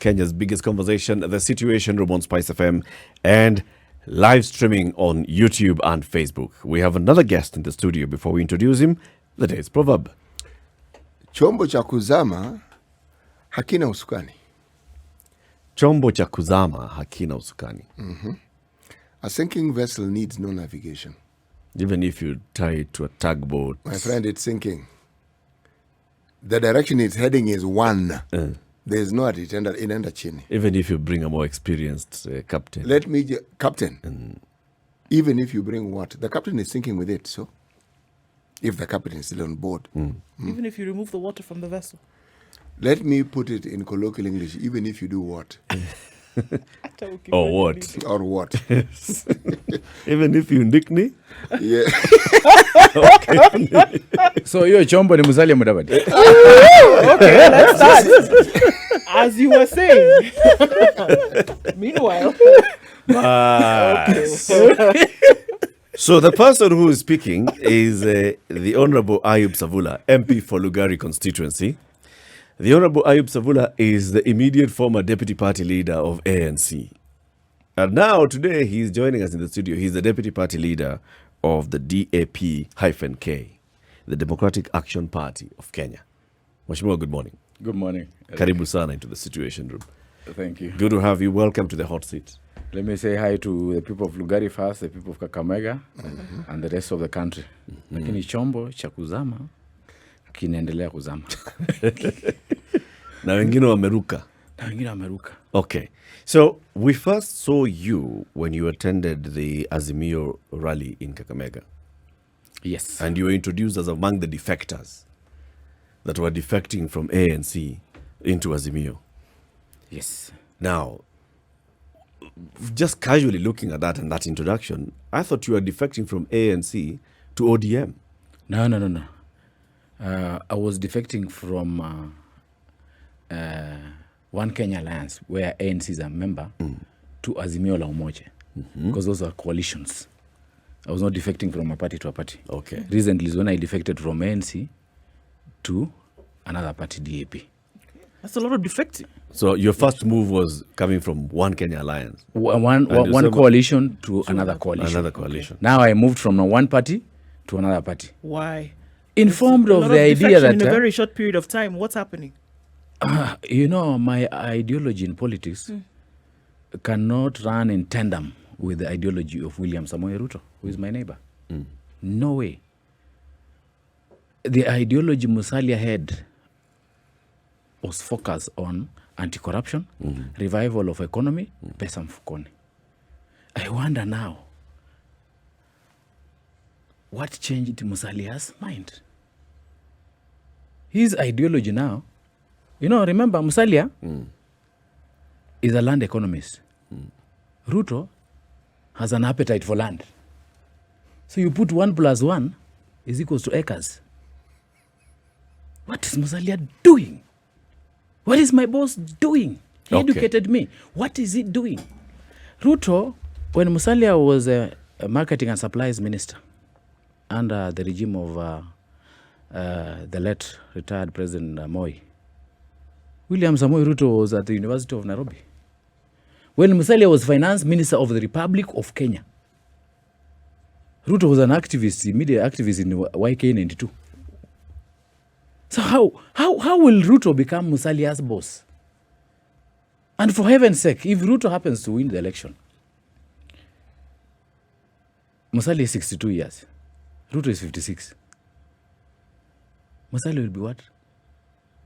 Kenya's biggest conversation, the Situation Room on SpiceFM, and live streaming on YouTube and Facebook. We have another guest in the studio. Before we introduce him, the day's proverb. Chombo cha kuzama hakina usukani. Chombo cha kuzama hakina usukani. A sinking vessel needs no navigation. Even if you tie it to a tugboat. My friend, it's sinking. The direction it's heading is one. There's no inaenda chini. Even if you bring a more experienced captain. Captain. Even if you bring what? The captain is sinking with it, so? If the captain is still on board. Even if you remove the water from the vessel. Let me put it in colloquial English. Even if you do what? Or what? Or what? Even if you nickney? Yeah. So hiyo chombo ni Musalia Mudavadi. Okay, let's start. As you were saying. Meanwhile. So the person who is speaking is the Honorable Ayub Savula, MP for Lugari constituency. The Honorable Ayub Savula is the immediate former deputy party leader of ANC. And now, today, he's joining us in the studio. He's the deputy party leader of the DAP-K, the Democratic Action Party of Kenya. Mheshimiwa, good morning. Good morning. Karibu sana into the Situation Room. Thank you. Good to have you. Welcome to the hot seat. Let me say hi to the people of Lugari first, the people of Kakamega, and the rest of the country. Lakini chombo cha kuzama kinaendelea kuzama. Na wengine wameruka. Okay. So we first saw you when you attended the Azimio rally in Kakamega. Yes. And you were introduced as among the defectors that were defecting from ANC into Azimio. Yes. Now, just casually looking at that and that introduction, I thought you were defecting from ANC to ODM. No. I was defecting from One Kenya Alliance, where ANC is a member, to Azimio la Umoja, because those are coalitions. I was not defecting from a party to a party. Okay. Recently is when I defected from ANC to another party, DAP. That's a lot of defecting. So your first move was coming from One Kenya Alliance. One coalition to another coalition. Another coalition. Now I moved from one party to another party. Why? Informed of the idea that... in a very short period of time, what's happening? My ideology in politics cannot run in tandem with the ideology of William Samoei Ruto, who is my neighbor. No way. The ideology Musalia had was focused on anti-corruption, revival of economy, pesa mfukoni. I wonder now, what changed Musalia's mind? His ideology now, remember Musalia is a land economist. Ruto has an appetite for land. So you put 1 + 1 is equals to acres. What is Musalia doing? What is my boss doing? He educated me. What is he doing? Ruto, when Musalia was a marketing and supplies minister under the regime of the late retired President Moi, William Samoei Ruto was at the University of Nairobi. When Musalia was finance minister of the Republic of Kenya, Ruto was an activist, media activist in YK92. So how will Ruto become Musalia's boss? And for heaven's sake, if Ruto happens to win the election, Musalia is 62 years. Ruto is 56. Musalia will be what?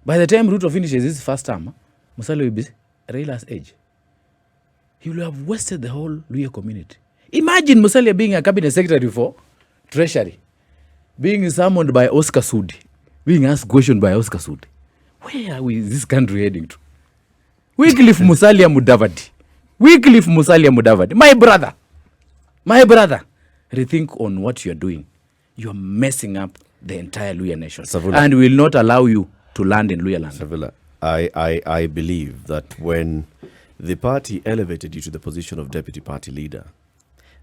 By the time Ruto finishes his first term, Musalia will be Raila's age. He will have wasted the whole Luhya community. Imagine Musalia being a cabinet secretary for Treasury, being summoned by Oscar Sudi, being asked questions by Oscar Sudi. Where are we this country heading to? Wycliffe Musalia Mudavadi. My brother, rethink on what you're doing. You're messing up the entire Luhya nation. Savula. And will not allow you to land in Luhya land. Savula, I believe that when the party elevated you to the position of deputy party leader,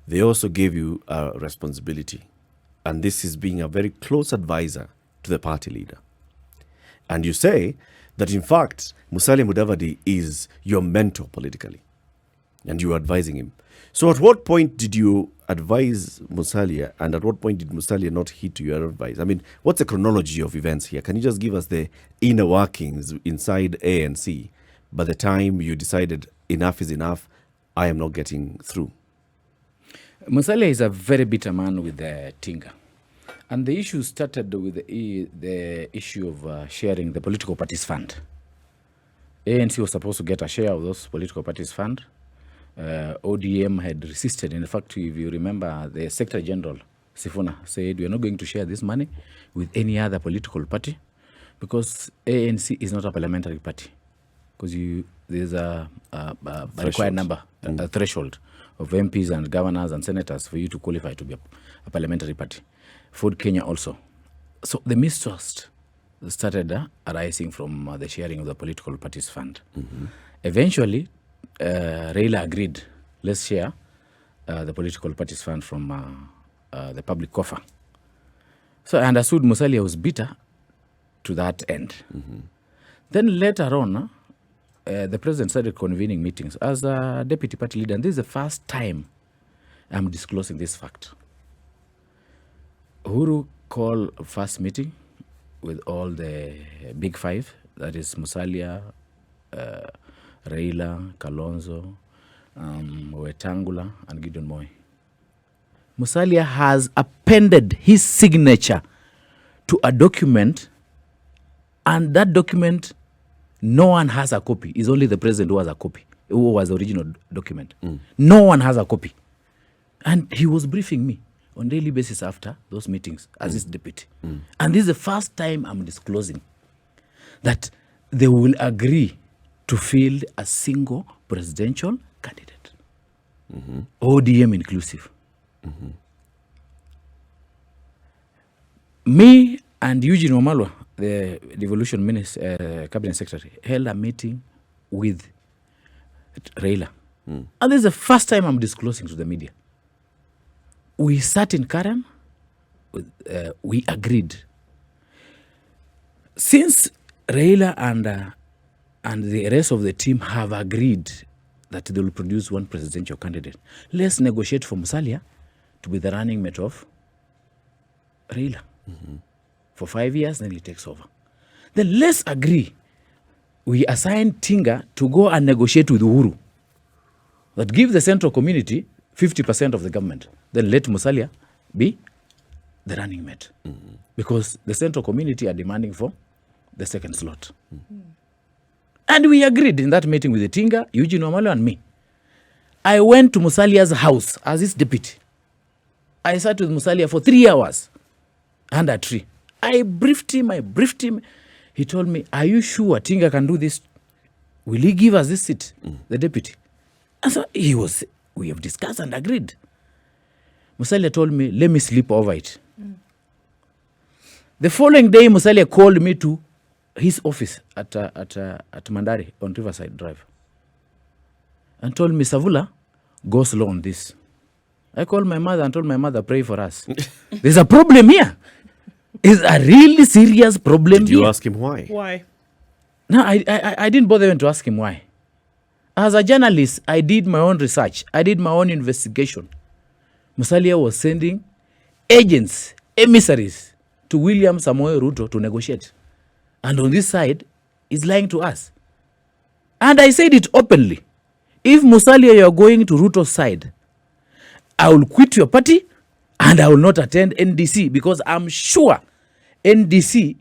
they also gave you a responsibility. And this is being a very close advisor to the party leader. And you say that in fact Musalia Mudavadi is your mentor politically and you were advising him. So at what point did you advise Musalia, and at what point did Musalia not heed to your advice? I mean, what's the chronology of events here? Can you just give us the inner workings inside ANC by the time you decided enough is enough, I am not getting through? Musalia is a very bitter man with Tinga. And the issue started with the issue of sharing the political parties fund. ANC was supposed to get a share of those political parties fund. ODM had resisted. In fact, if you remember, the Secretary General, Sifuna, said, we are not going to share this money with any other political party because ANC is not a parliamentary party. Because there's a required number, a threshold of MPs and governors and senators for you to qualify to be a parliamentary party. Ford Kenya also. So the mistrust started arising from the sharing of the political parties fund. Eventually, Raila agreed, let's share the political parties fund from the public coffer. So I understood Musalia was bitter to that end. Then later on, the president started convening meetings as a deputy party leader, and this is the first time I'm disclosing this fact. Uhuru called a first meeting with all the big five, that is Musalia, Raila, Kalonzo, Wetangula, and Gideon Moi. Musalia has appended his signature to a document, and that document, no one has a copy. It's only the president who has a copy, who was the original document. No one has a copy. And he was briefing me on daily basis after those meetings as his deputy. And this is the first time I'm disclosing that they will agree to field a single presidential candidate, ODM inclusive. Me and Eugene Wamalwa, the devolution minister, cabinet secretary, held a meeting with Raila. And this is the first time I'm disclosing to the media. We sat in Karen, we agreed. Since Raila and the rest of the team have agreed that they will produce one presidential candidate, let's negotiate for Musalia to be the running mate of Raila for 5 years, then he takes over. Then let's agree. We assign Tinga to go and negotiate with Uhuru. That give the central community 50% of the government. Then let Musalia be the running mate. Because the central community are demanding for the second slot. And we agreed in that meeting with the Tinga, Eugene Wamalwa and me. I went to Musalia's house as his deputy. I sat with Musalia for 3 hours under a tree. I briefed him. He told me, are you sure Tinga can do this? Will he give us this seat, the deputy? And so we have discussed and agreed. Musalia told me, let me sleep over it. The following day, Musalia called me to his office at Mandari on Riverside Drive and told me, SAVULA, go slow on this. I called my mother and told my mother, pray for us. There's a problem here. It's a really serious problem. Did you ask him why? Why? No, I didn't bother even to ask him why. As a journalist, I did my own research. I did my own investigation. Musalia was sending agents, emissaries to William Samoei Ruto to negotiate. And on this side, he's lying to us. And I said it openly. If Musalia, you are going to Ruto's side, I will quit your party and I will not attend NDC because I'm sure NDC,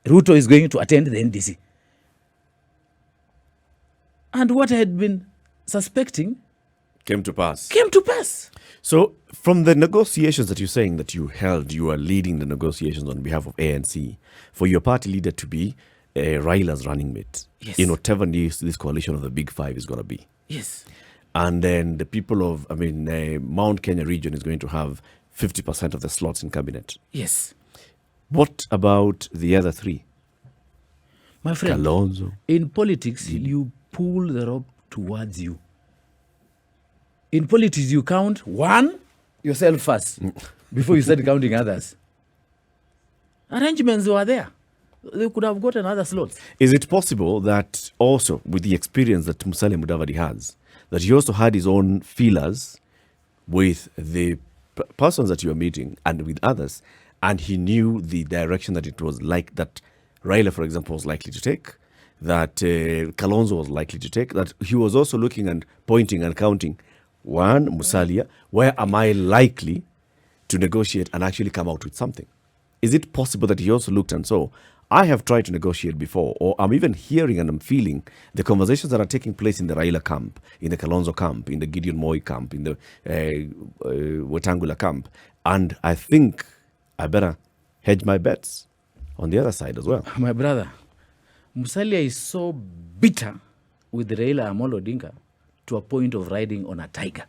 Ruto is going to attend the NDC. And what I had been suspecting Came to pass. So from the negotiations that you're saying that you held, you are leading the negotiations on behalf of ANC for your party leader to be Raila's running mate in whatever this coalition of the big five is going to be. Yes. And then the people of, Mount Kenya region is going to have 50% of the slots in cabinet. Yes. What about the other three? My friend, Kalonzo. in politics, you pull the rope towards you. In politics, you count one, yourself first, before you start counting others. Arrangements were there. They could have gotten other slots. Is it possible that also, with the experience that Musalia Mudavadi has, that he also had his own feelers with the persons that you are meeting and with others, and he knew the direction that it was like that Raila, for example, was likely to take, that Kalonzo was likely to take, that he was also looking and pointing and counting, one, Musalia, where am I likely to negotiate and actually come out with something? Is it possible that he also looked and saw, I have tried to negotiate before, or I'm even hearing and I'm feeling the conversations that are taking place in the Raila camp, in the Kalonzo camp, in the Gideon Moi camp, in the Wetangula camp, and I think I better hedge my bets on the other side as well. My brother, Musalia is so bitter with Raila Amolo Odinga to a point of riding on a tiger.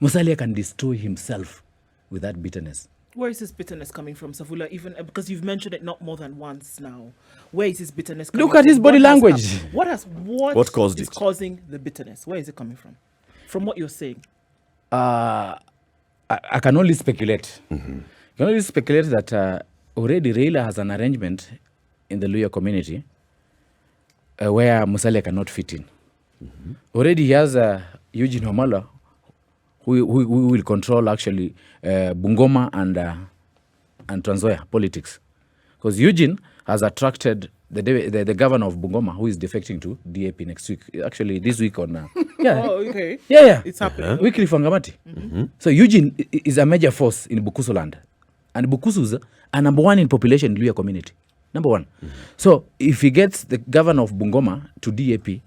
Musalia can destroy himself with that bitterness. Where is this bitterness coming from, Savula? Even because you've mentioned it not more than once now. Where is this bitterness coming from? Look at his body language. What caused is it? causing the bitterness? Where is it coming from? From what you're saying. I can only speculate. Mm-hmm. I can only speculate that already Raila has an arrangement in the Luya community where Musalia cannot fit in. Mm-hmm. Already he has Eugene Wamalwa who will control actually Bungoma and Trans Nzoia politics. Because Eugene has attracted the governor of Bungoma, who is defecting to DAP next week. Actually, this week on... yeah. Oh, okay. Yeah. It's happening. Weekly Fangamati. Mm-hmm. So Eugene is a major force in Bukusu land. And Bukusus are number one in population in Luya community. Number one. Mm-hmm. So if he gets the governor of Bungoma to DAP,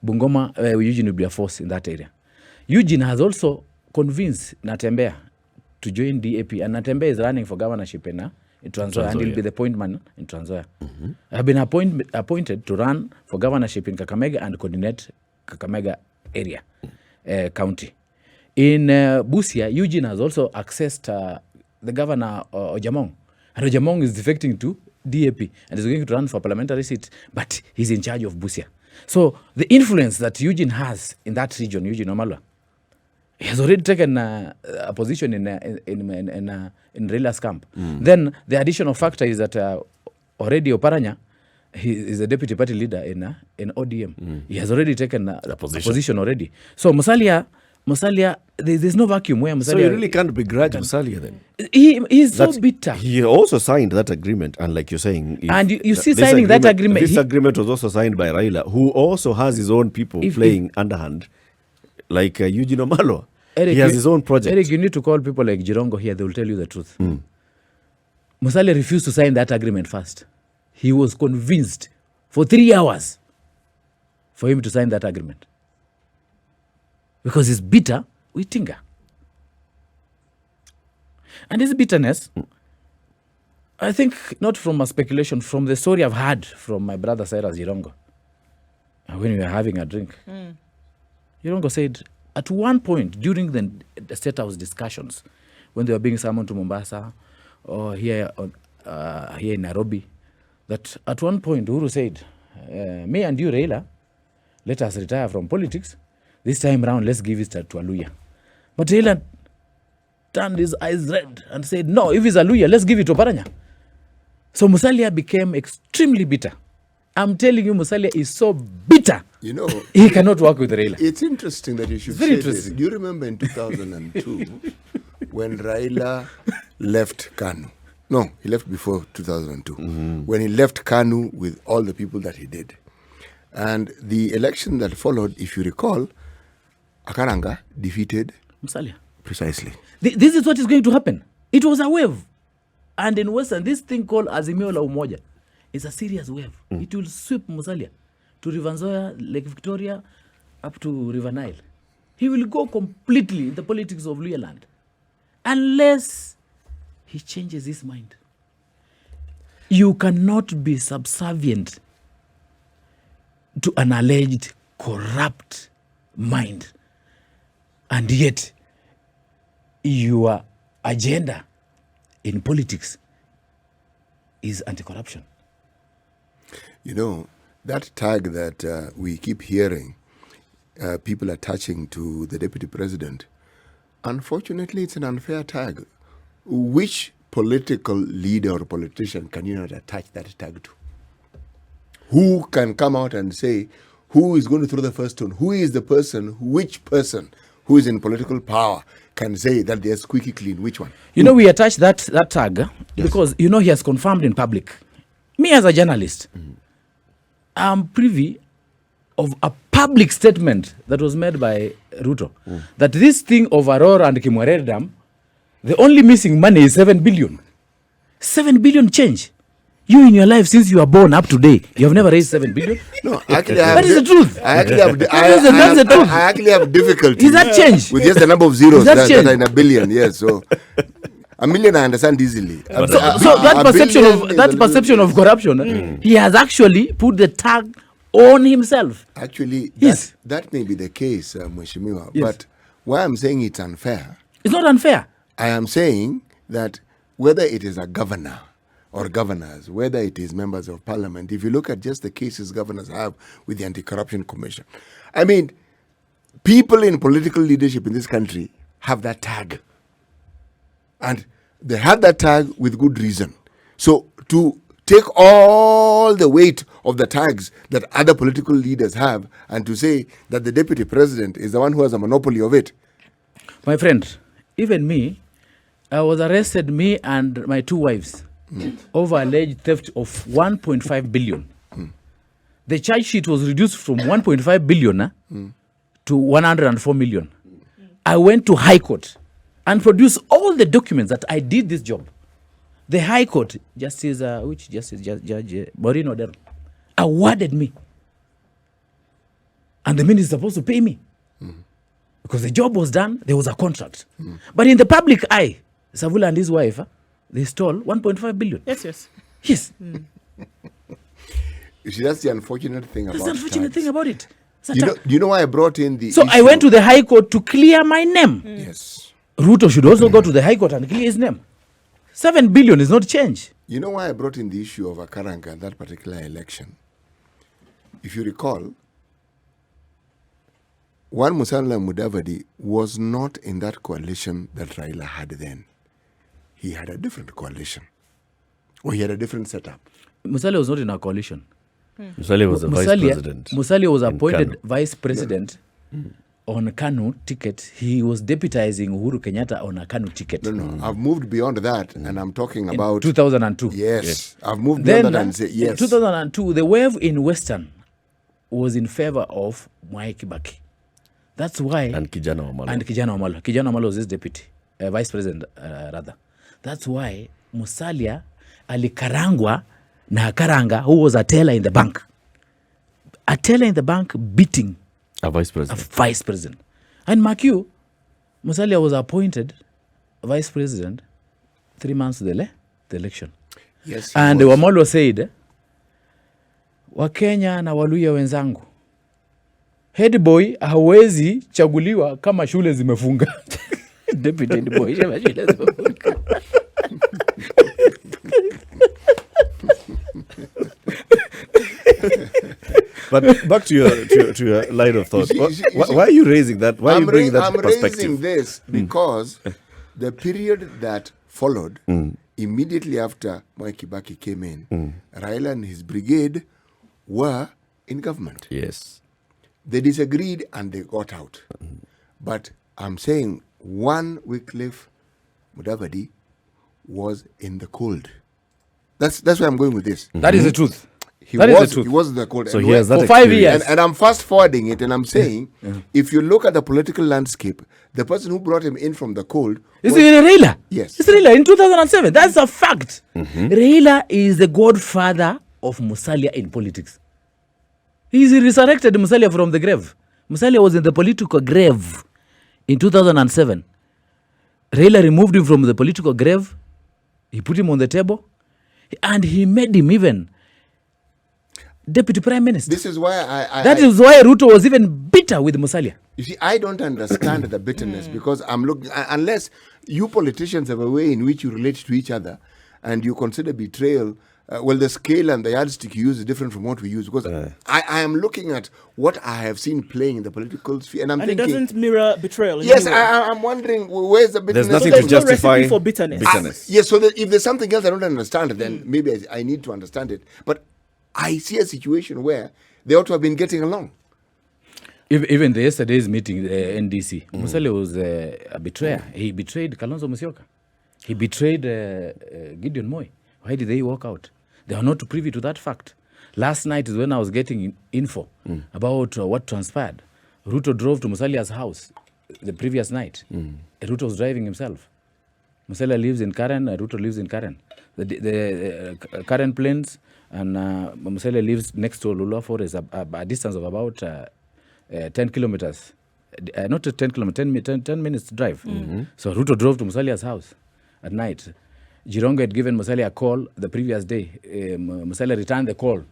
Bungoma, Eugene will be a force in that area. Eugene has also convinced Natembeya to join DAP, and Natembeya is running for governorship in Trans Nzoia, and he'll be the point man in Trans Nzoia. Mm-hmm. I've been appointed to run for governorship in Kakamega and coordinate Kakamega area, county. In Busia, Eugene has also accessed the governor Ojamong, and Ojamong is defecting to DAP and is going to run for parliamentary seat, but he's in charge of Busia. So the influence that Eugene has in that region, Eugene Wamalwa, he has already taken a position in Raila's camp. Then the additional factor is that already Oparanya, he is a deputy party leader in ODM. He has already taken a position already. So Musalia, there's no vacuum where Musalia... So you really can't begrudge Musalia then? He's so bitter. He also signed that agreement, and like you're saying... And you see signing that agreement... This agreement was also signed by Raila, who also has his own people playing underhand. Like Eugene Wamalwa. Eric, he has his own project. Eric, you need to call people like Jirongo here. They will tell you the truth. Musalia refused to sign that agreement first. He was convinced for 3 hours for him to sign that agreement. Because he's bitter with Tinga. And his bitterness, I think not from a speculation, from the story I've heard from my brother Cyrus Jirongo. When we were having a drink, Jirongo said, at one point during the State House discussions, when they were being summoned to Mombasa or here in Nairobi, that at one point Uhuru said, me and you, Raila, let us retire from politics. This time round, let's give it to Aluya. But Raila turned his eyes red and said, no, if it's Aluya, let's give it to Oparanya. So Musalia became extremely bitter. I'm telling you, Musalia is so bitter. You know, he cannot work with Raila. It's interesting that you should say this. Do you remember in 2002 when Raila left KANU? No, he left before 2002. When he left KANU with all the people that he did. And the election that followed, if you recall, Akaranga defeated Musalia. Precisely. This is what is going to happen. It was a wave. And in Western, this thing called Azimio la Umoja is a serious wave. It will sweep Musalia to River Nzoia, Lake Victoria, up to River Nile. He will go completely in the politics of Luya land. Unless he changes his mind. You cannot be subservient to an alleged corrupt mind. And yet, your agenda in politics is anti-corruption. You know, that tag that we keep hearing people attaching to the deputy president, unfortunately, it's an unfair tag. Which political leader or politician can you not attach that tag to? Who can come out and say who is going to throw the first stone? Who is the person, which person who is in political power can say that they're squeaky clean? Which one? You know, we attach that tag because, you know, he has confirmed in public. Me as a journalist, I'm privy of a public statement that was made by Ruto that this thing of Aurora and Kimwere Dam, the only missing money is 7 billion. 7 billion change. You in your life since you were born up to date, you have never raised 7 billion. No, actually, I have that is the truth. I actually have. That's the truth. I actually have difficulty. Is that change? With just the number of zeros Is that that change? are in a billion? Yes. So a million I understand easily. So that perception of corruption, he has actually put the tag on himself. Actually, Yes. that may be the case, Mheshimiwa. Yes. But why I'm saying it's unfair, It's not unfair. I am saying that whether it is a governor or governors, whether it is members of parliament, if you look at just the cases governors have with the Anti-Corruption Commission, I mean, people in political leadership in this country have that tag. And they have that tag with good reason. So to take all the weight of the tags that other political leaders have and to say that the deputy president is the one who has a monopoly of it. My friend, even me, I was arrested, me and my 2 wives, over alleged theft of 1.5 billion. The charge sheet was reduced from 1.5 billion to 104 million. I went to High Court and produced all the documents that I did this job. The High Court, Judge Maureen Odero, awarded me. And the minister is supposed to pay me. Because the job was done, there was a contract. But in the public eye, SAVULA and his wife, they stole 1.5 billion. Yes. Yes. You see, that's the unfortunate thing That's about the unfortunate thing about it. Do you know why I brought in the So issue? I went to the High Court to clear my name. Yes. Ruto should also go to the High Court and clear his name. 7 billion is not change. You know why I brought in the issue of Akaranga and that particular election? If you recall, one Musalia Mudavadi was not in that coalition that Raila had then. He had a different coalition. Or he had a different setup. Musalia was not in a coalition. Musalia was the vice president. Musalia was in appointed Kanu. vice president on a Kanu ticket. He was deputizing Uhuru Kenyatta on a Kanu ticket. No. I've moved beyond that and I'm talking In about 2002. Yes. I've moved Then, beyond that and say yes. in 2002, the wave in Western was in favor of Mwai Kibaki. That's why... And Kijana Wamalo. And Kijana Wamalo. Kijana Wamalo was his deputy, vice president, rather. That's why Musalia alikarangwa na Akaranga, who was a teller in the bank. A teller in the bank beating A vice a president. vice president. And mark you, Musalia was appointed vice president 3 months to the election. Yes. he And was. Wamalo said, Wakenya na Waluya wenzangu, head boy hawezi chaguliwa kama shule zimefunga. Deputy head boy, kama shule zimefunga. But back to your line of thought. You see- Why are you raising that? Why are you bringing that I'm perspective? raising this because the period that followed immediately after Mwai Kibaki came in, Raila and his brigade were in government. Yes. They disagreed and they got out. But I'm saying one Wycliffe Mudavadi was in the cold. That's where I'm going with this. That is the truth. He That is was the truth. he was in the cold. So And he has that For 5 experience. years. and I'm fast forwarding it and I'm saying if you look at the political landscape, the person who brought him in from the cold Is was- it Raila? Yes. It's Raila in 2007. That's a fact. Raila is the godfather of Musalia in politics. He's resurrected Musalia from the grave. Musalia was in the political grave in 2007. Raila removed him from the political grave. He put him on the table. And he made him even deputy prime minister. This is why That is why Ruto was even bitter with Musalia. you see, I don't understand the bitterness because I'm looking, unless you politicians have a way in which you relate to each other and you consider betrayal well, the scale and the yardstick you use is different from what we use, because I am looking at what I have seen playing in the political sphere, and I'm thinking... it doesn't mirror betrayal. Yes, I'm wondering, where's the bitterness? There's nothing So to there's no justify recipe for bitterness. Yes, so that if there's something else I don't understand, then maybe I need to understand it. But I see a situation where they ought to have been getting along. Even the yesterday's meeting, the NDC, Musalia was a betrayer. He betrayed Kalonzo Musyoka. He betrayed Gideon Moi. Why did they walk out? They are not privy to that fact. Last night is when I was getting info about what transpired. Ruto drove to Musalia's house the previous night. Ruto was driving himself. Musalia lives in Karen, Ruto lives in Karen. The Karen Plains, and Musalia lives next to Lulua Forest, a distance of about 10 kilometers. Not 10 kilometers, 10 minutes drive. So Ruto drove to Musalia's house at night. Jirongo had given Musalia a call the previous day. Musalia returned the call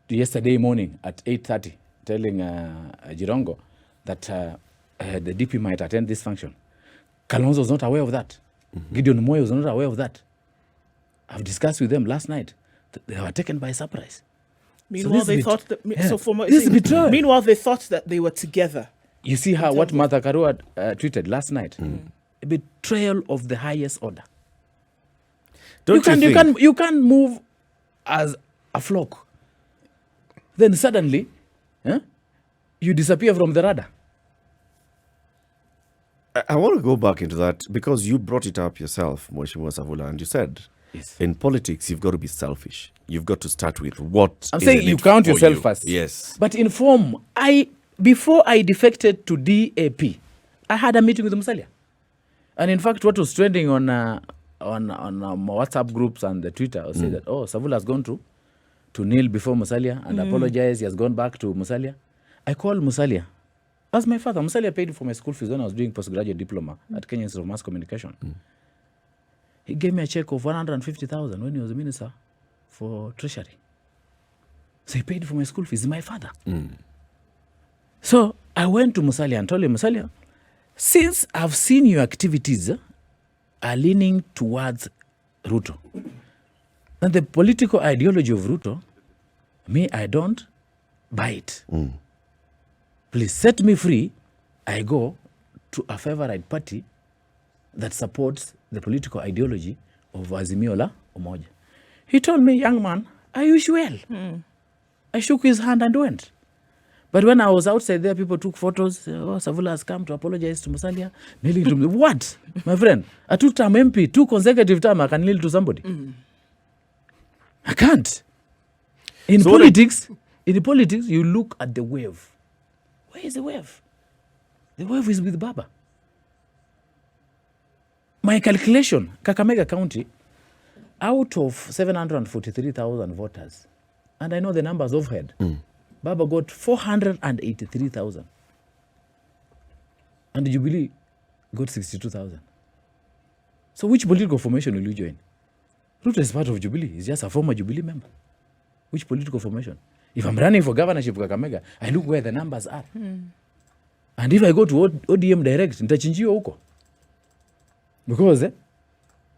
yesterday morning at 8:30, telling Jirongo that the DP might attend this function. Kalonzo was not aware of that. Gideon Moi was not aware of that. I've discussed with them last night. They were taken by surprise. Meanwhile, they thought that. Meanwhile, they thought that they were together. You see how what Martha Karua tweeted last night? A betrayal of the highest order. You can't move as a flock. Then suddenly, you disappear from the radar. I want to go back into that because you brought it up yourself, Mheshimiwa SAVULA, and you said in politics you've got to be selfish. You've got to start with what. I'm saying you count yourself first. Yes. But in form, before I defected to DAP, I had a meeting with Musalia. And in fact, what was trending on WhatsApp groups and the Twitter was saying that, SAVULA has gone to kneel before Musalia and apologize. He has gone back to Musalia. I called Musalia. As my father, Musalia paid for my school fees when I was doing postgraduate diploma at Kenya Institute of Mass Communication. He gave me a check of 150,000 when he was a minister for Treasury. So he paid for my school fees. He's my father. So I went to Musalia and told him, Musalia, since I've seen your activities are leaning towards Ruto, and the political ideology of Ruto, I don't buy it. Please set me free. I go to a favorite party that supports the political ideology of Azimio la Umoja. He told me, young man, I wish you well. I shook his hand and went. But when I was outside there, people took photos. SAVULA has come to apologize to Musalia. Kneeling to me. What? My friend, a two-term MP, 2 consecutive terms, I can kneel to somebody. I can't. In politics, you look at the wave. Where is the wave? The wave is with Baba. My calculation, Kakamega County, out of 743,000 voters, and I know the numbers overhead, Baba got 483,000. And Jubilee got 62,000. So which political formation will you join? Ruto is part of Jubilee. He's just a former Jubilee member. Which political formation? If I'm running for governorship of Kakamega, I look where the numbers are. And if I go to ODM direct, nitachinjiwa huko. Because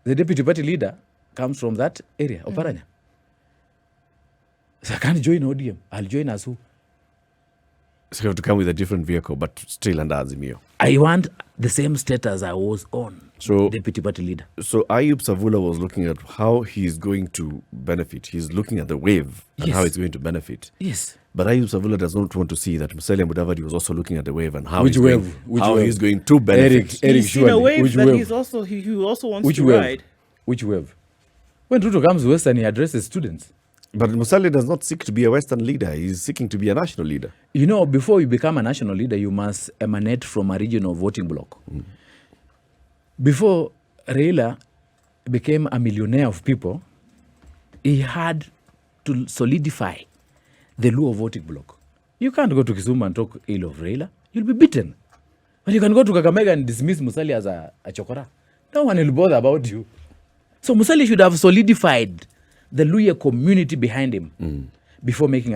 the deputy party leader comes from that area, Oparanya. So I can't join ODM. I'll join as who? So you have to come with a different vehicle, but still under Azimio. I want the same status I was on, deputy party leader. So Ayub SAVULA was looking at how he's going to benefit. He's looking at the wave and how it's going to benefit. Yes. But Ayub SAVULA does not want to see that Musalia Mudavadi was also looking at the wave and how he's going to benefit. He's seen a wave that he also wants to ride. Which wave? When Ruto comes to Western, he addresses students. But Musalia does not seek to be a Western leader. He's seeking to be a national leader. You know, before you become a national leader, you must emanate from a regional voting bloc. Before Raila became a millionaire of people, he had to solidify the Luo voting bloc. You can't go to Kisumu and talk ill of Raila. You'll be beaten. But you can go to Kakamega and dismiss Musalia as a chokora. No one will bother about you. So Musalia should have solidified the Luya community behind him. before making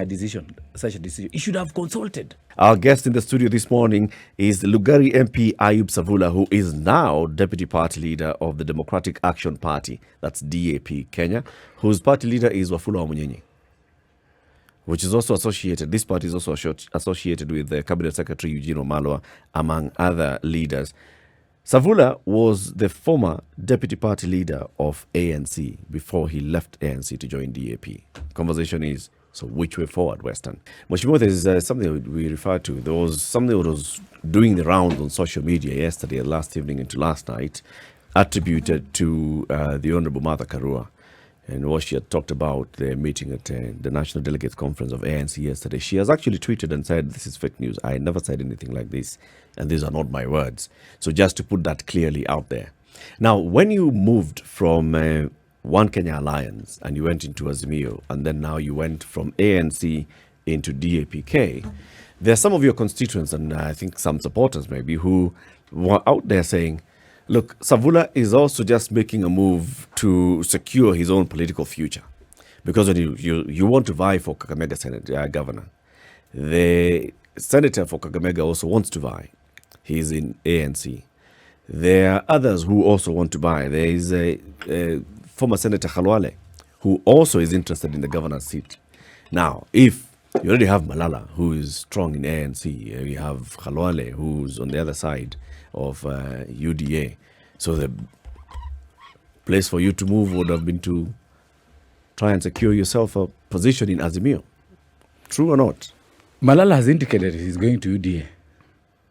such a decision. He should have consulted. Our guest in the studio this morning is Lugari MP Ayub Savula, who is now Deputy Party Leader of the Democratic Action Party, that's DAP Kenya, whose party leader is Wafula Wamunyenye, which is also associated, this party is also associated with the Cabinet Secretary Eugene Wamalwa, among other leaders. Savula was the former deputy party leader of ANC before he left ANC to join DAP. Conversation is, so which way forward, Western? Mheshimiwa, there's something we referred to. There was something that was doing the rounds on social media yesterday, last evening into last night, attributed to the Honorable Martha Karua, and what she had talked about the meeting at the National Delegates Conference of ANC yesterday. She has actually tweeted and said, this is fake news. I never said anything like this, and these are not my words. So just to put that clearly out there. Now, when you moved from One Kenya Alliance and you went into Azimio, and then now you went from ANC into DAPK, there are some of your constituents, and I think some supporters maybe, who were out there saying, look, Savula is also just making a move to secure his own political future. Because when you want to vie for Kakamega Senate governor, the senator for Kakamega also wants to vie. He's in ANC. There are others who also want to vie. There is a former Senator Khalwale, who also is interested in the governor's seat. Now, if you already have Malala, who is strong in ANC, you have Khalwale, who's on the other side of UDA. So the place for you to move would have been to try and secure yourself a position in Azimio. True or not? Malala has indicated he's going to UDA.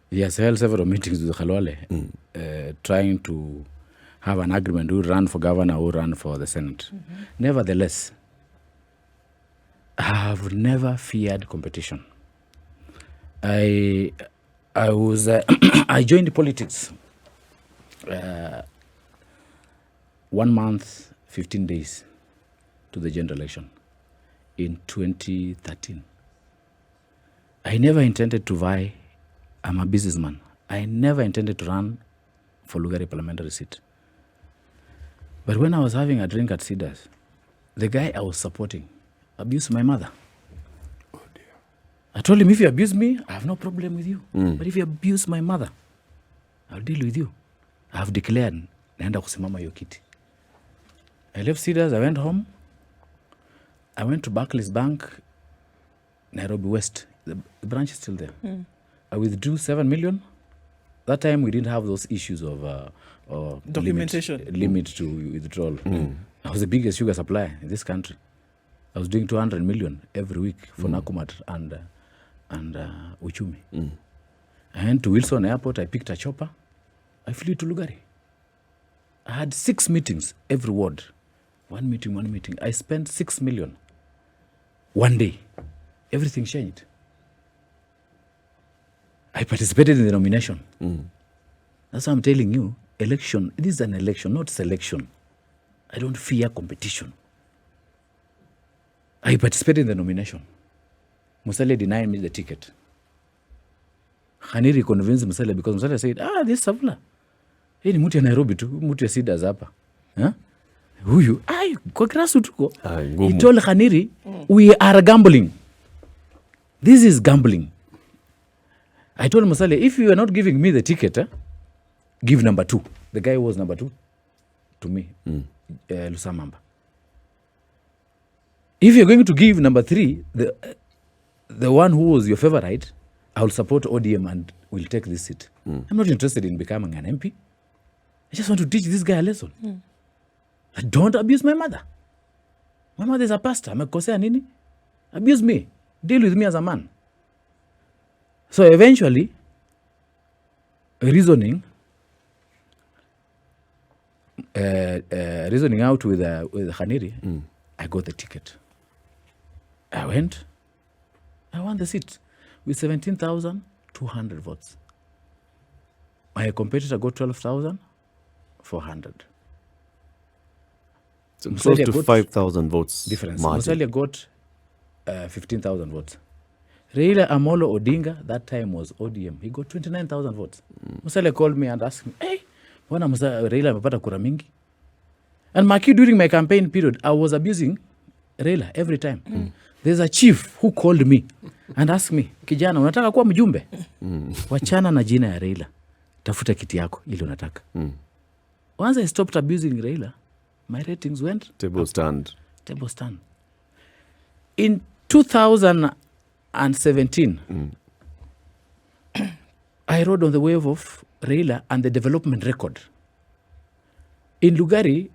He has held several meetings with Khalwale, trying to have an agreement who run for governor or run for the Senate. Nevertheless, I have never feared competition. I was I joined politics 1 month, 15 days to the general election in 2013. I never intended to vie. I'm a businessman. I never intended to run for Lugari parliamentary seat. But when I was having a drink at Cedars, the guy I was supporting abused my mother. Oh dear. I told him, if you abuse me, I have no problem with you. But if you abuse my mother, I'll deal with you. I have declared, naenda kusimama hiyo kiti. I left Cedars, I went home. I went to Barclays Bank, Nairobi West. The branch is still there. I withdrew 7 million. That time we didn't have those issues of documentation limit to withdrawal. I was the biggest sugar supplier in this country. I was doing 200 million every week for Nakumat and Uchumi. I went to Wilson Airport. I picked a chopper. I flew to Lugari. I had 6 meetings every ward. One meeting. I spent 6 million. One day. Everything changed. I participated in the nomination. That's why I'm telling you, election, this is an election, not selection. I don't fear competition. I participated in the nomination. Musalia denied me the ticket. Khaniri convinced Musalia because Musalia said, this is Savula. Hii ni mtu ya Nairobi tu, mtu ya Cedars hapa. Huyu, kwa grassroots tuko. He told Khaniri, we are gambling. This is gambling. I told Musalia, if you are not giving me the ticket, give number 2. The guy was number 2 to me, Lusamamba. If you're going to give number 3, the one who was your favorite, I will support ODM and will take this seat. I'm not interested in becoming an MP. I just want to teach this guy a lesson. Don't abuse my mother. My mother is a pastor. Amekosea nini? Abuse me. Deal with me as a man. So eventually, reasoning out with Khaniri, I got the ticket. I went. I won the seat with 17,200 votes. My competitor got 12,400. So close to 5,000 votes difference. margin. Musalia got 15,000 votes. Raila Amolo Odinga, that time was ODM. He got 29,000 votes. Musalia called me and asked me, hey, wana Raila amepata kura mingi? And Maki, during my campaign period, I was abusing Raila every time. There's a chief who called me and asked me, kijana, unataka kuwa mjumbe? Wachana na jina ya Raila. Tafuta kiti yako ili unataka. Once I stopped abusing Raila, my ratings went Table stand. In 2017, I rode on the wave of Raila and the development record. In Lugari,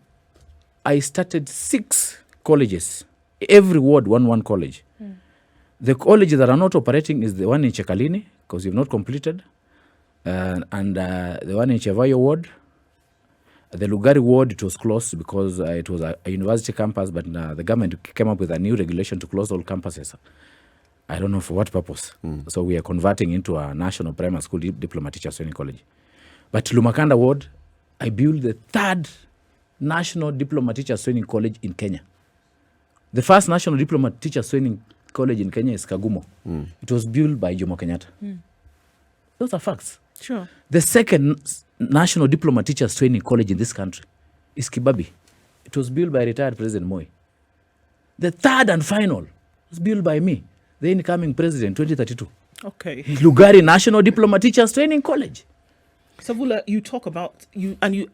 I started 6 colleges. Every ward, one college. The colleges that are not operating is the one in Chekalini, because you've not completed, and the one in Chevayo ward. The Lugari ward, it was closed because it was a university campus, but the government came up with a new regulation to close all campuses. I don't know for what purpose. So we are converting into a national primary school diploma teachers training college. But Lumakanda ward, I built the 3rd national diploma teachers training college in Kenya. The first national diploma teachers training college in Kenya is Kagumo. It was built by Jomo Kenyatta. Those are facts. Sure. The second national diploma teachers training college in this country is Kibabi. It was built by retired President Moi. The 3rd and final was built by me, the incoming president, 2032. Okay. Lugari National Diploma Teachers Training College. SAVULA, you talk about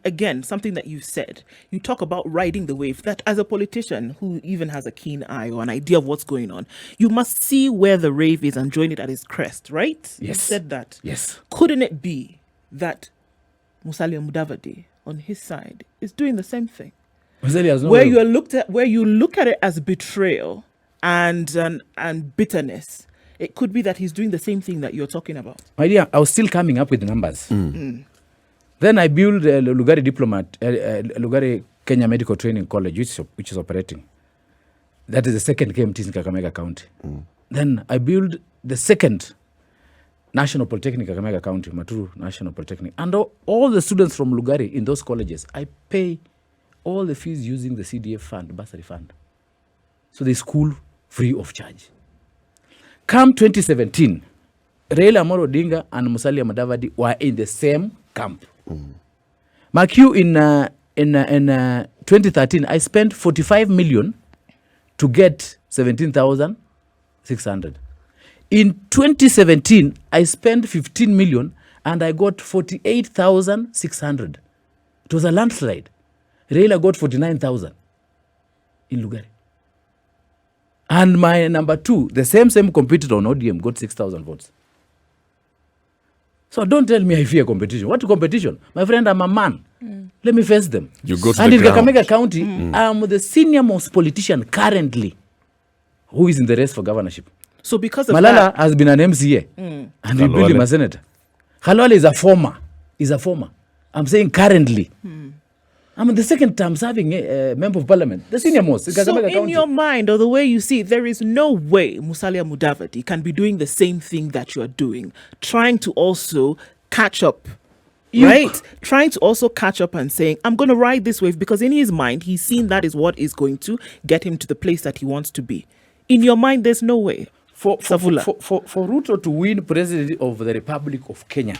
again, something that you said, you talk about riding the wave, that as a politician who even has a keen eye or an idea of what's going on, you must see where the wave is and join it at its crest, right? Yes. You said that. Yes. Couldn't it be that Musalia Mudavadi on his side is doing the same thing? Where you look at it as betrayal and bitterness. It could be that he's doing the same thing that you're talking about. My dear, I was still coming up with the numbers. Then I built Lugari Kenya Medical Training College, which is operating. That is the second KMT in Kakamega County. Then I built the second National Polytechnic Kakamega County, Maturu National Polytechnic. And all the students from Lugari in those colleges, I pay all the fees using the CDF fund, bursary fund. So they school free of charge. Come 2017, Raila Amolo Odinga and Musalia Mudavadi were in the same camp. Mark you in 2013, I spent 45 million to get 17,600. In 2017, I spent 15 million and I got 48,600. It was a landslide. Raila got 49,000 in Lugari. And my number 2, the same competitor on ODM, got 6,000 votes. So don't tell me I fear competition. What competition? My friend, I'm a man. Let me face them. You go to and the in ground. Kakamega County, I'm the senior most politician currently who is in the race for governorship. So because of Malala has been an MCA and we built him a senator. Khalwale is a former. I'm saying currently. I'm the second term serving member of parliament, the senior most. So in your mind, or the way you see it, there is no way Musalia Mudavadi can be doing the same thing that you are doing, trying to also catch up, right? Trying to also catch up and saying, I'm going to ride this wave, because in his mind, he's seen that is what is going to get him to the place that he wants to be. In your mind, there's no way. For Ruto to win president of the Republic of Kenya,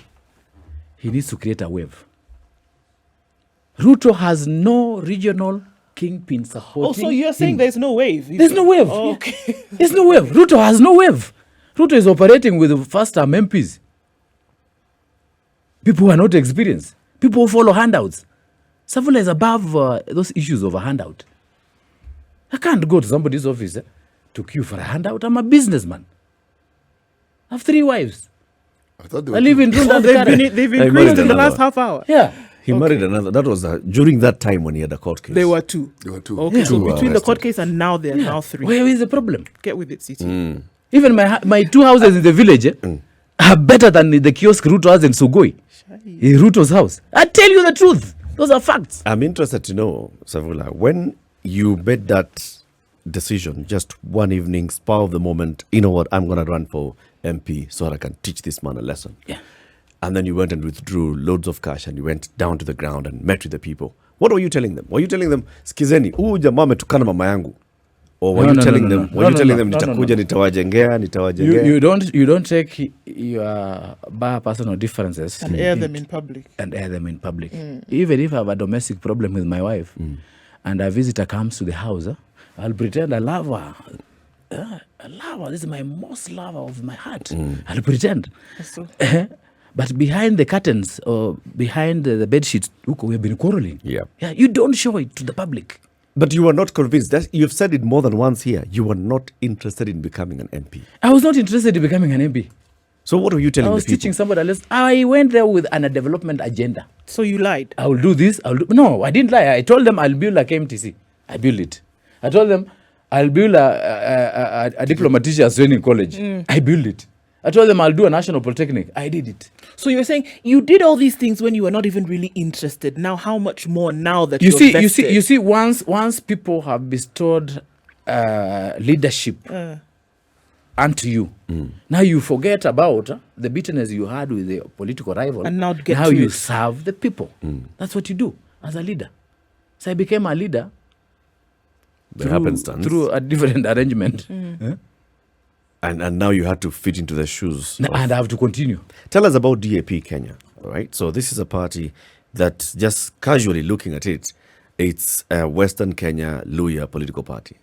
he needs to create a wave. Ruto has no regional kingpin supporting. Oh, so you're saying there's no wave? There's no wave. Oh, okay. There's no wave. Ruto has no wave. Ruto is operating with first-term MPs. People who are not experienced. People who follow handouts. SAVULA is above those issues of a handout. I can't go to somebody's office to queue for a handout. I'm a businessman. I have 3 wives. I live in Runda. They've increased in the last half hour. Yeah. He married another. That was during that time when he had a court case. There were 2. Okay, so between the court case and now there are now 3. Where is the problem? Get with it, City. Even my 2 houses in the village are better than the kiosk Ruto has in Sugoi. In Ruto's house. I tell you the truth. Those are facts. I'm interested to know, SAVULA, when you made that decision, just one evening, spur of the moment, you know what, I'm going to run for MP so that I can teach this man a lesson. Yeah. And then you went and withdrew loads of cash and you went down to the ground and met with the people. What were you telling them? Were you telling them, skizeni, jamaa ametukana mama yangu? Or were you telling them, nitakuja, nitawajengea? You don't take your personal differences and air them in public. Even if I have a domestic problem with my wife and a visitor comes to the house, I'll pretend I love her Lover, this is my most lover of my heart. I'll pretend. So- But behind the curtains or behind the bed sheets, look, we have been quarreling. Yeah. Yeah, you don't show it to the public. But you were not convinced. You've said it more than once here. You were not interested in becoming an MP. I was not interested in becoming an MP. So what were you telling I was the people? teaching somebody else. I went there with a development agenda. So you lied. I will do this. No, I didn't lie. I told them I'll build like KMTC. I built it. I told them I'll build a diploma teachers training college. I built it. I told them I'll do a national polytechnic. I did it. So you're saying you did all these things when you were not even really interested. Now, how much more now that You you're see, vested? you see. Once people have bestowed leadership unto you, now you forget about the bitterness you had with the political rival, And now get now to you it. serve the people. That's what you do as a leader. So I became a leader through a different arrangement. And now you had to fit into the shoes. And I have to continue. Tell us about DAP Kenya, all right? So this is a party that, just casually looking at it, it's a Western Kenya Luhya political party.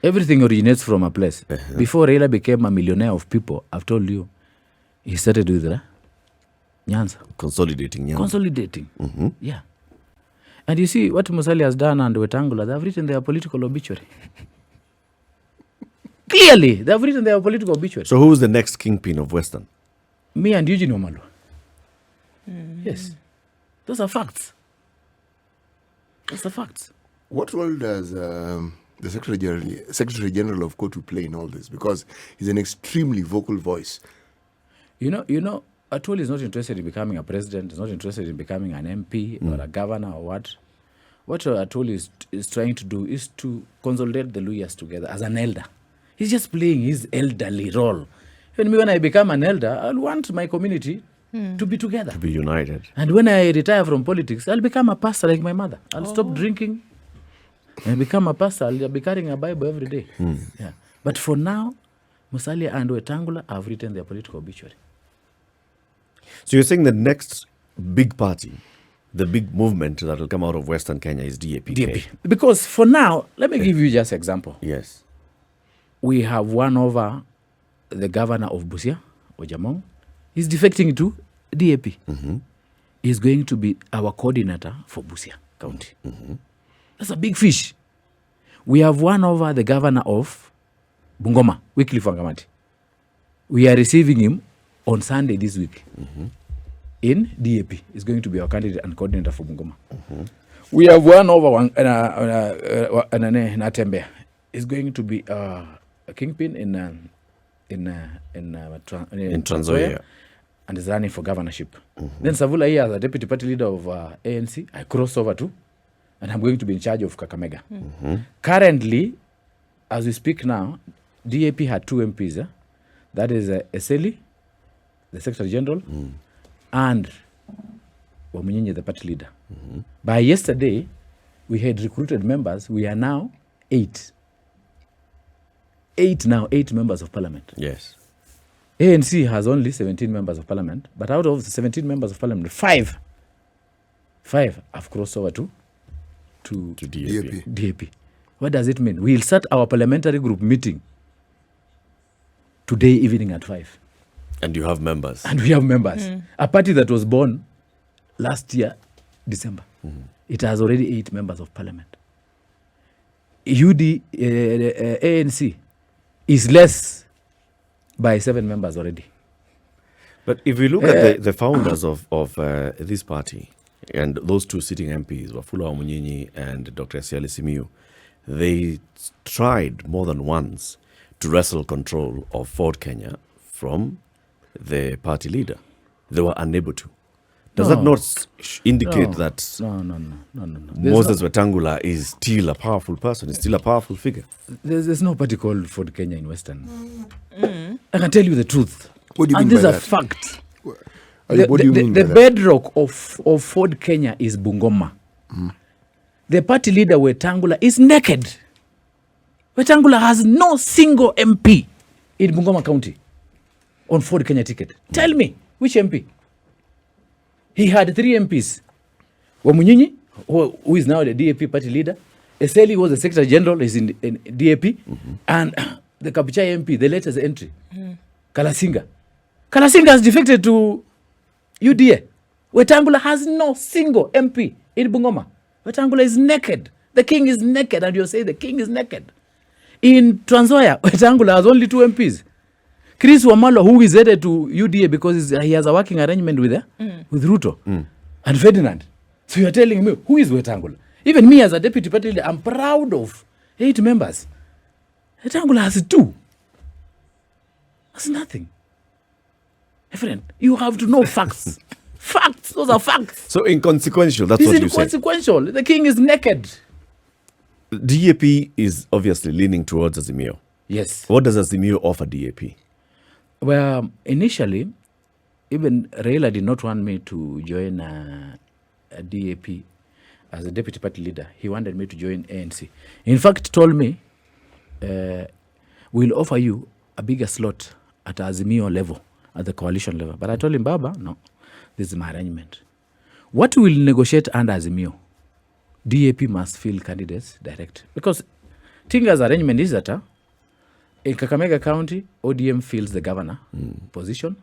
Everything originates from a place. Before Raila became a millionaire of people, I've told you, he started with Nyanza. Consolidating, yeah. Consolidating. Yeah. And you see what Musalia has done and Wetangula, they have written their political obituary. Clearly, they have written their political obituary. So who's the next kingpin of Western? Me and Eugene Omalwa. Yes. Those are facts. Those are facts. What role does the Secretary General of Kotu play in all this? Because he's an extremely vocal voice. You know, Atwoli is not interested in becoming a president, is not interested in becoming an MP or a governor or what. What Atwoli is trying to do is to consolidate the Luhyas together as an elder. He's just playing his elderly role. Even me, when I become an elder, I'll want my community to be together. To be united. And when I retire from politics, I'll become a pastor like my mother. I'll stop drinking and become a pastor. I'll be carrying a Bible every day. Yeah. But for now, Musalia and Wetangula have written their political obituary. So you're saying the next big party, the big movement that will come out of Western Kenya is DAP. DAP. Because for now, let me give you just an example. Yes. We have won over the governor of Busia, Ojamong. He's defecting to DAP. He's going to be our coordinator for Busia County. That's a big fish. We have won over the governor of Bungoma, Wycliffe Wangamati. We are receiving him on Sunday this week in DAP. He's going to be our candidate and coordinator for Bungoma. We have won over Natembeya. He's going to be a kingpin in Trans Nzoia. And is running for governorship. Then SAVULA here as a deputy party leader of ANC, I crossed over to, and I'm going to be in charge of Kakamega. Currently, as we speak now, DAP had 2 MPs. That is Eseli, the Secretary General, and Wamunyinyi, the party leader. By yesterday, we had recruited members. We are now 8. 8 members of parliament. Yes. ANC has only 17 members of parliament, but out of the 17 members of parliament, 5 have crossed over to DAP. DAP. What does it mean? We'll start our parliamentary group meeting today evening at 5. And you have members. And we have members. A party that was born last year, December. It has already 8 members of parliament. ANC is less by 7 members already. But if we look at the founders of this party, and those 2 sitting MPs, Wafula Wamunyinyi and Dr. Asiali Simiyu, they tried more than once to wrestle control of Ford Kenya from the party leader. They were unable to. Does that not indicate that No. Moses Wetangula is still a powerful person, is still a powerful figure? There's no party called Ford Kenya in Western. I can tell you the truth. What do you And mean these by are that? facts. What do you mean by The that? bedrock of Ford Kenya is Bungoma. The party leader Wetangula is naked. Wetangula has no single MP in Bungoma County on Ford Kenya ticket. Tell me, which MP? He had 3 MPs. Wamunyinyi, who is now the DAP party leader. Eseli was the Secretary General, is in DAP. And the Kabuchai MP, the latest entry, Kalasinga. Kalasinga has defected to UDA. Wetangula has no single MP in Bungoma. Wetangula is naked. The king is naked, and you say the king is naked. In Trans Nzoia, Wetangula has only 2 MPs. Chris Wamalo, who is headed to UDA because he has a working arrangement with Ruto and Ferdinand. So you're telling me, who is Wetangula? Even me as a deputy party leader, I'm proud of 8 members. Wetangula has 2. That's nothing. My friend, you have to know facts. Facts, those are facts. So inconsequential, that's what you say. It's inconsequential. The king is naked. DAP is obviously leaning towards Azimio. Yes. What does Azimio offer DAP? Well, initially, even Raila did not want me to join a DAP as a deputy party leader. He wanted me to join ANC. In fact, told me, we'll offer you a bigger slot at Azimio level, at the coalition level. But I told him, Baba, no, this is my arrangement. What we will negotiate under Azimio, DAP must field candidates direct. Because Tinga's arrangement is that in Kakamega County, ODM fills the governor position.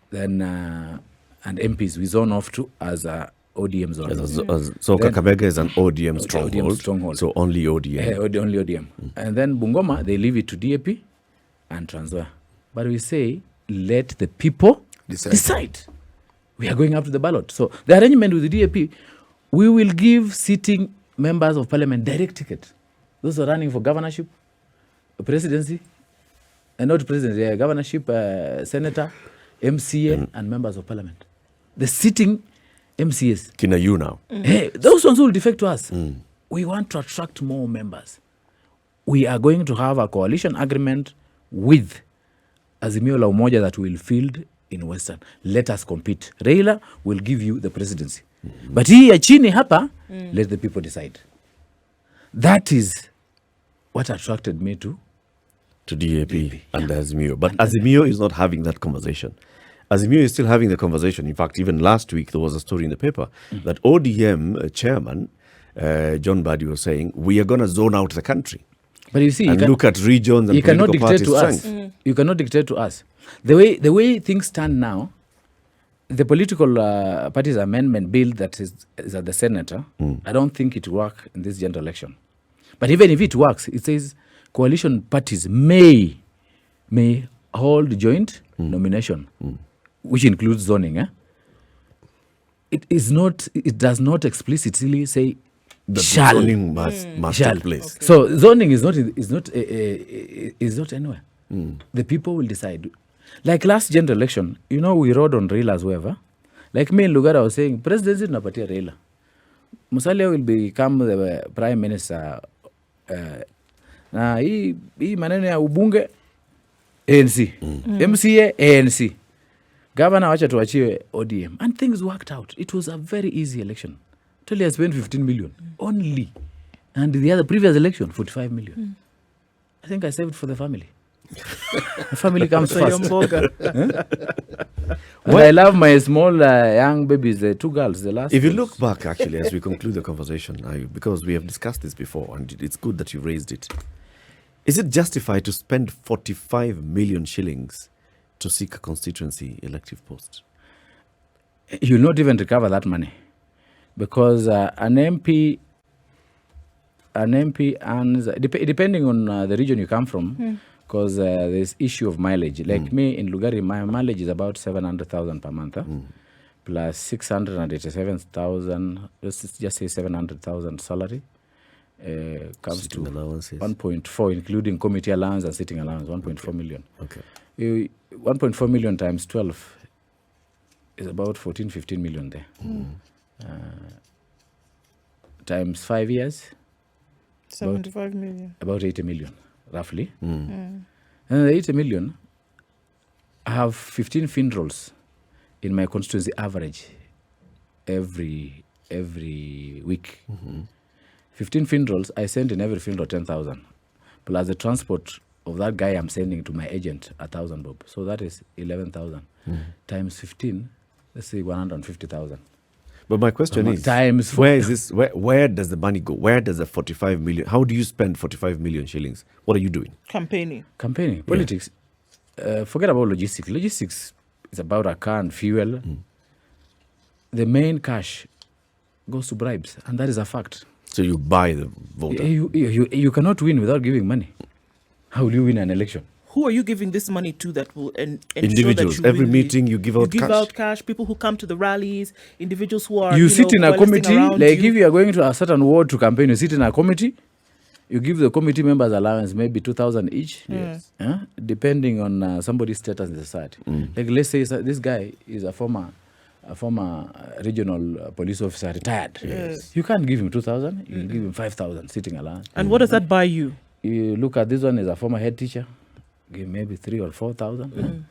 Then, and MPs we zone off to as ODM zone. So Kakamega is an ODM stronghold. ODM stronghold. So only ODM. Only ODM. And then Bungoma, they leave it to DAP and Trans Nzoia. But we say, let the people decide. We are going up to the ballot. So the arrangement with the DAP, we will give sitting members of parliament direct ticket. Those are running for governorship, presidency, not presidency, governorship, senator, MCA, and members of parliament. The sitting MCAs. Kina you now. Hey, those ones will defect to us. We want to attract more members. We are going to have a coalition agreement with Azimio la Umoja that will field in Western. Let us compete. Raila will give you the presidency. But hii chini hapa, let the people decide. That is what attracted me to DAP and Azimio. But Azimio is not having that conversation. Azimio is still having the conversation. In fact, even last week, there was a story in the paper that ODM chairman, John Badi, was saying, we are going to zone out the country. But you see, and look at regions and political party strength. You cannot dictate to us. The way things stand now, the political parties amendment bill that is at the Senate, I don't think it will work in this general election. But even if it works, it says coalition parties may hold joint nomination, which includes zoning. It does not explicitly say the shall. Zoning must take place. Okay. So zoning is not anywhere. The people will decide. Like last general election, we rode on Raila's whoever. Like me in Lugara was saying, presidency napatia Raila. Musalia will become the prime minister. Na hii maneno ya ubunge ANC, MCA ANC, governor wacha tuachie ODM, and things worked out. It was a very easy election. Totally I spent 15 million only, and the other previous election 45 million. I think I saved for the family. The family comes first. And I love my small young babies, the 2 girls, the last. If you look back, actually, as we conclude the conversation, because we have discussed this before, and it's good that you raised it. Is it justified to spend 45 million shillings to seek a constituency elective post? You'll not even recover that money, because an MP earns, depending on the region you come from, because there's issue of mileage. Like me in Lugari, my mileage is about 700,000 per month, plus 687,000. Let's just say 700,000 salary. Comes sitting to allowances. 1.4, including committee allowance and sitting allowance, 1.4 million. Okay. 1.4 million times 12 is about 14-15 million there. Times 5 years, 75 million. about 80 million, roughly. And the 80 million, I have 15 FINROLs in my constituency average every week. 15 FINROLs, I send in every FINROL 10,000, plus the transport of that guy I'm sending to my agent 1,000 bob. So that is 11,000 times 15. Let's say 150,000. But my question is, times where is this? Where does the money go? Where does the 45 million? How do you spend 45 million shillings? What are you doing? Campaigning. Politics. Forget about logistics. Logistics is about a car and fuel. The main cash goes to bribes, and that is a fact. So you buy the voter. You cannot win without giving money. How will you win an election? Who are you giving this money to that will ensure Individuals. that you Every win meeting you give out you cash. give out cash. People who come to the rallies, individuals who are You sit in a coalescing committee, around like you. if you are going to a certain ward to campaign, you sit in a committee, you give the committee members allowance, maybe 2,000 each, depending on somebody's status in the society. Like let's say this guy is a former regional police officer, retired. Yes. You can't give him 2,000, you give him 5,000 sitting allowance. And what does that buy you? You look at this one as a former head teacher, give maybe 3,000 or 4,000.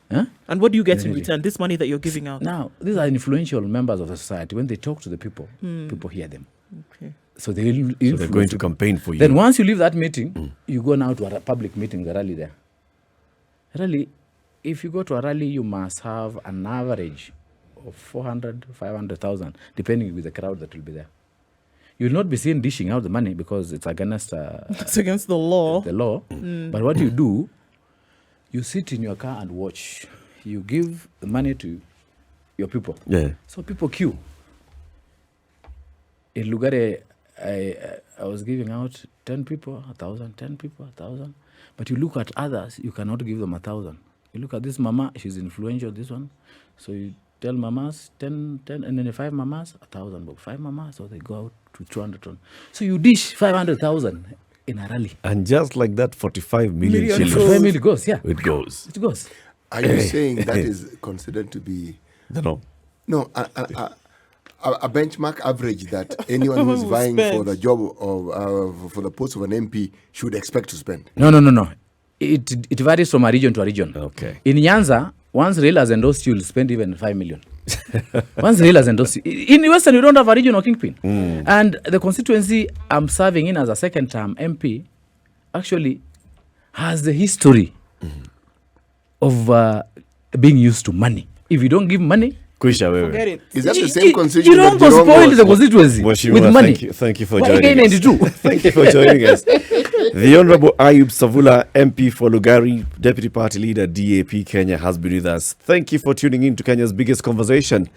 And what do you get in return? This money that you're giving out. Now, these are influential members of the society. When they talk to the people, people hear them. Okay. So they're going to campaign for you. Then once you leave that meeting, you go now to a public meeting, the rally there. Rally, if you go to a rally, you must have an average of 400, 500,000, depending with the crowd that will be there. You'll not be seen dishing out the money because it's against It's against the law. the law. But what you do, you sit in your car and watch. You give the money to your people. Yeah. So people queue. In Lugare, I was giving out 10 people, 1,000, 10 people, 1,000. But you look at others, you cannot give them 1,000. You look at this mama, she's influential, this one. So you tell mamas, 10, and then 5 mamas, 1,000. But 5 mamas, so they go out to 200. So you dish 500,000 in a rally. And just like that, 45 million shillings. goes. Family goes, yeah. It goes. It goes. Are you saying that is considered to be No. a benchmark average that anyone who's Who vying for spends? the job of for the post of an MP should expect to spend? No. It varies from a region to a region. Okay. In Nyanza, once Raila has endorsed you, will spend even 5 million. Once Raila has endorsed you. In Western, you don't have a regional kingpin. And the constituency I'm serving in as a second-term MP actually has the history of being used to money. If you don't give money, Kwisha, Forget it. Is that the you same constitution you don't that go Jirongo spoil was the for? constituency Mheshimiwa, with money. Thank you for Why joining us. 92? Thank you for joining us. The Honorable Ayub Savula, MP for Lugari, Deputy Party Leader, DAP Kenya, has been with us. Thank you for tuning in to Kenya's biggest conversation